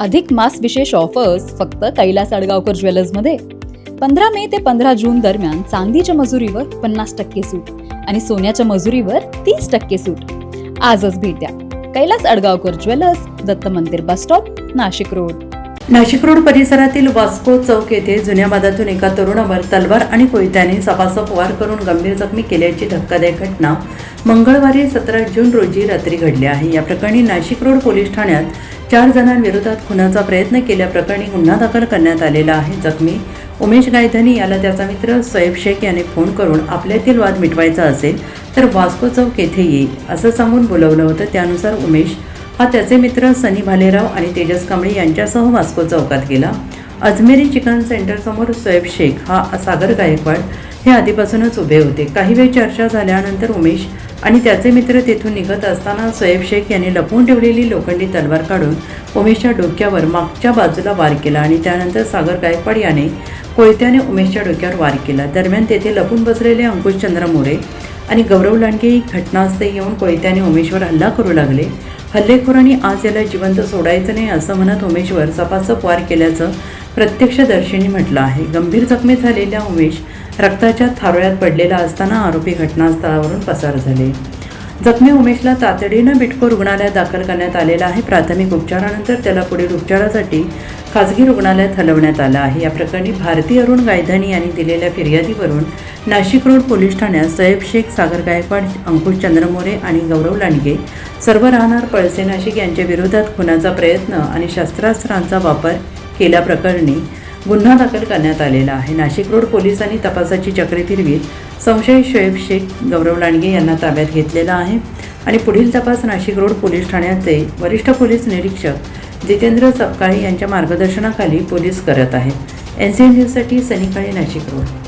अधिक मास विशेष ऑफर्स फक्त कैलास अडगावकर ज्वेलर्समध्ये. 15 मे ते 15 जून दरम्यान चांदीच्या मजुरीवर 50% सूट आणि सोन्याच्या मजुरीवर 30% सूट. आजच भेट द्या. कैलास अडगावकर ज्वेलर्स, दत्त मंदिर bus stop, Nashik road. Nashik road परिसरातील वास्को चौक येथे जुन्या वादातून एका तरुणावर तलवार आणि कोयत्याने सपासप वार करून गंभीर जखमी केल्याची धक्कादायक घटना मंगळवारी 17 जून रोजी रात्री घडली आहे. या प्रकरणी नाशिक रोड पोलीस ठाण्यात 4 जणांविरोधात खुनाचा प्रयत्न केल्याप्रकरणी गुन्हा दाखल करण्यात आलेला आहे. जखमी उमेश गायधनी याला त्याचा मित्र सोएब शेख याने फोन करून आपल्यातील वाद मिटवायचा असेल तर वास्को चौक येथे येईल असं सांगून बोलवलं होतं. त्यानुसार उमेश हा त्याचे मित्र सनी भालेराव आणि तेजस कांबळे यांच्यासह वास्को चौकात गेला. अजमेरी चिकन सेंटरसमोर सोएब शेख हा सागर गायकवाड हे आधीपासूनच उभे होते. काही वेळ चर्चा झाल्यानंतर उमेश आणि त्याचे मित्र तेथून निघत असताना सोएब शेख यांनी लपवून ठेवलेली लोखंडी तलवार काढून उमेशच्या डोक्यावर मागच्या बाजूला वार केला आणि त्यानंतर सागर गायकवाड याने कोयत्याने उमेशच्या डोक्यावर वार केला. दरम्यान तेथे लपून बसलेले अंकुशचंद्र मोरे आणि गौरव लांडगे घटनास्थळी येऊन कोयत्याने उमेशवर हल्ला करू लागले. हल्लेखोरांनी आज याला जिवंत सोडायचं नाही असं म्हणत उमेशवर सपासप वार केल्याचं प्रत्यक्षदर्शींनी म्हटलं आहे. गंभीर जखमी झालेल्या उमेश रक्ताच्या थारोळ्यात पडलेला असताना आरोपी घटनास्थळावरून पसार झाले. जखमी उमेशला तातडीनं बिटको रुग्णालयात दाखल करण्यात आलेला आहे. प्राथमिक उपचारानंतर त्याला पुढील उपचारासाठी खासगी रुग्णालयात हलवण्यात आलं आहे. या प्रकरणी भारती अरुण गायधनी यांनी दिलेल्या फिर्यादीवरून नाशिक रोड पोलीस ठाण्यात सोएब शेख, सागर गायकवाड, अंकुश चंद्रमोरे आणि गौरव लांडगे सर्व राहणार पळसे नाशिक यांच्या विरोधात खुनाचा प्रयत्न आणि शस्त्रास्त्रांचा वापर केल्याप्रकरणी गुन्हा दाखल करण्यात आलेला आहे. नाशिक रोड पोलिसांनी तपासाची चक्रे फिरवीत संशयित सोएब शेख, गौरव लांडगे यांना ताब्यात घेतलेला आहे आणि पुढील तपास नाशिक रोड पोलीस ठाण्याचे वरिष्ठ पोलीस निरीक्षक जितेंद्र सपकाळे यांच्या मार्गदर्शनाखाली पोलीस करत आहेत. NCN न्यूजसाठी सनी काळे, नाशिक रोड.